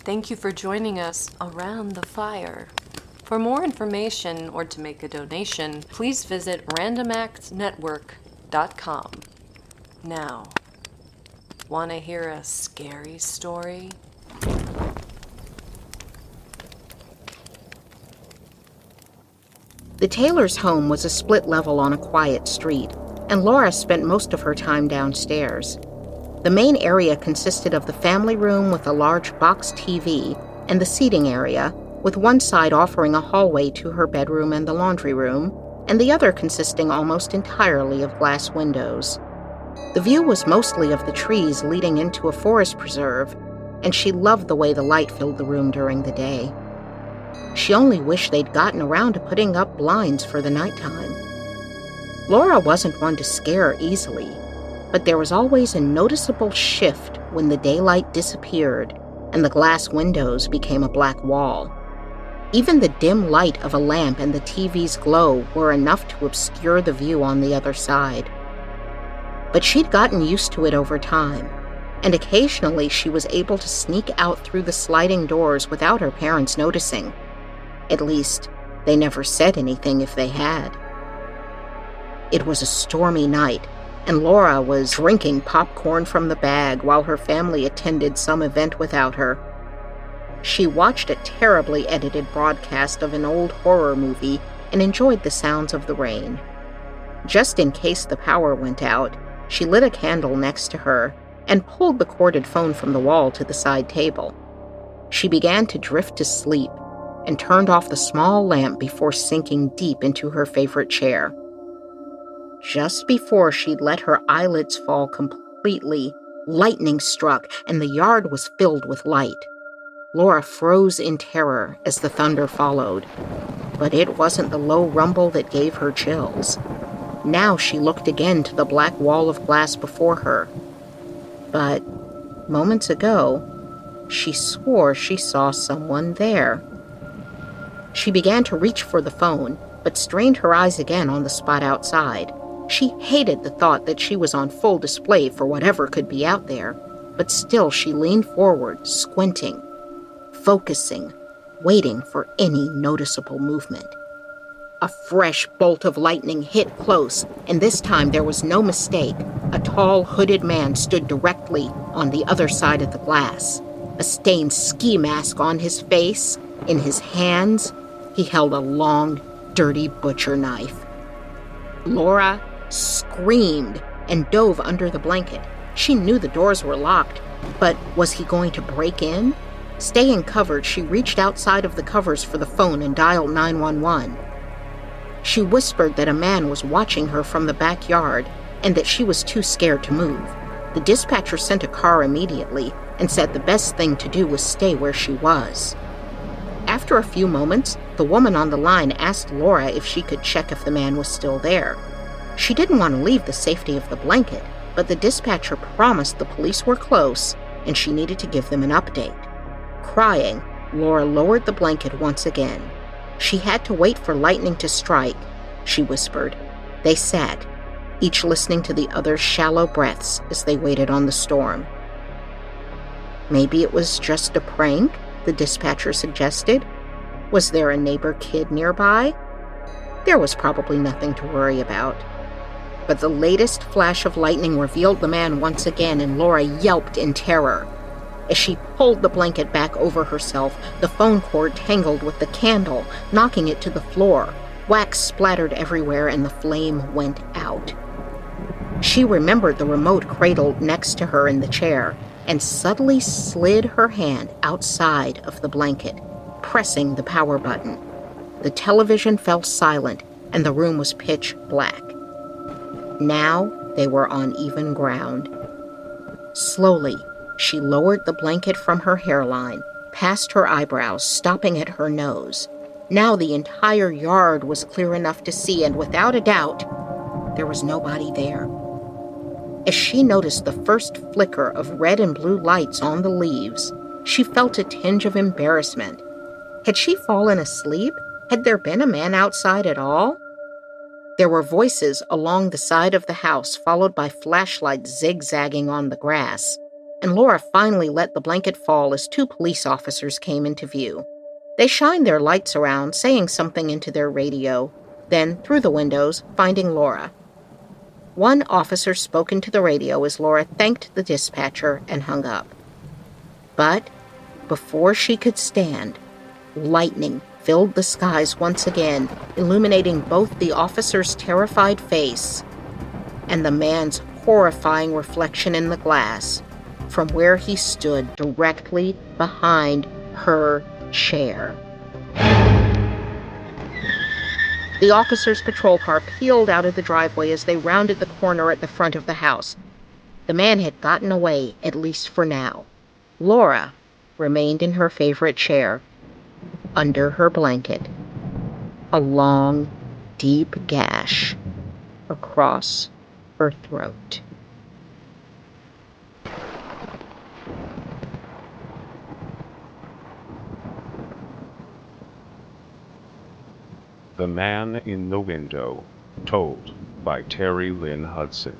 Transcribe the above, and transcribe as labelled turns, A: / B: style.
A: Thank you for joining us around the fire. For more information or to make a donation, please visit randomactsnetwork.com. Now, want to hear a scary story?
B: The Taylor's home was a split level on a quiet street, and Laura spent most of her time downstairs. The main area consisted of the family room with a large box TV and the seating area, with one side offering a hallway to her bedroom and the laundry room, and the other consisting almost entirely of glass windows. The view was mostly of the trees leading into a forest preserve, and she loved the way the light filled the room during the day. She only wished they'd gotten around to putting up blinds for the nighttime. Laura wasn't one to scare easily, but there was always a noticeable shift when the daylight disappeared and the glass windows became a black wall. Even the dim light of a lamp and the TV's glow were enough to obscure the view on the other side. But she'd gotten used to it over time, and occasionally she was able to sneak out through the sliding doors without her parents noticing. At least, they never said anything if they had. It was a stormy night, and Laura was drinking popcorn from the bag while her family attended some event without her. She watched a terribly edited broadcast of an old horror movie and enjoyed the sounds of the rain. Just in case the power went out, she lit a candle next to her and pulled the corded phone from the wall to the side table. She began to drift to sleep and turned off the small lamp before sinking deep into her favorite chair. Just before she'd let her eyelids fall completely, lightning struck and the yard was filled with light. Laura froze in terror as the thunder followed, but it wasn't the low rumble that gave her chills. Now she looked again to the black wall of glass before her. But moments ago, she swore she saw someone there. She began to reach for the phone, but strained her eyes again on the spot outside. She hated the thought that she was on full display for whatever could be out there, but still she leaned forward, squinting, focusing, waiting for any noticeable movement. A fresh bolt of lightning hit close, and this time there was no mistake. A tall, hooded man stood directly on the other side of the glass, a stained ski mask on his face. In his hands, he held a long, dirty butcher knife. Laura screamed and dove under the blanket. She knew the doors were locked, but was he going to break in? Staying covered, she reached outside of the covers for the phone and dialed 911. She whispered that a man was watching her from the backyard and that she was too scared to move. The dispatcher sent a car immediately and said the best thing to do was stay where she was. After a few moments, the woman on the line asked Laura if she could check if the man was still there. She didn't want to leave the safety of the blanket, but the dispatcher promised the police were close and she needed to give them an update. Crying, Laura lowered the blanket once again. She had to wait for lightning to strike, she whispered. They sat, each listening to the other's shallow breaths as they waited on the storm. Maybe it was just a prank, the dispatcher suggested. Was there a neighbor kid nearby? There was probably nothing to worry about. But the latest flash of lightning revealed the man once again, and Laura yelped in terror. As she pulled the blanket back over herself, the phone cord tangled with the candle, knocking it to the floor. Wax splattered everywhere, and the flame went out. She remembered the remote cradled next to her in the chair, and suddenly slid her hand outside of the blanket, pressing the power button. The television fell silent, and the room was pitch black. Now they were on even ground. Slowly, she lowered the blanket from her hairline, past her eyebrows, stopping at her nose. Now the entire yard was clear enough to see, and without a doubt, there was nobody there. As she noticed the first flicker of red and blue lights on the leaves, she felt a tinge of embarrassment. Had she fallen asleep? Had there been a man outside at all? There were voices along the side of the house, followed by flashlights zigzagging on the grass. and Laura finally let the blanket fall as 2 police officers came into view. They shined their lights around, saying something into their radio, then through the windows, finding Laura. One officer spoke into the radio as Laura thanked the dispatcher and hung up. But before she could stand, lightning filled the skies once again, illuminating both the officer's terrified face and the man's horrifying reflection in the glass from where he stood directly behind her chair. The officer's patrol car peeled out of the driveway as they rounded the corner at the front of the house. The man had gotten away, at least for now. Laura remained in her favorite chair, under her blanket, a long, deep gash across her throat.
C: The Man in the Window, told by Terri Lynn Hudson.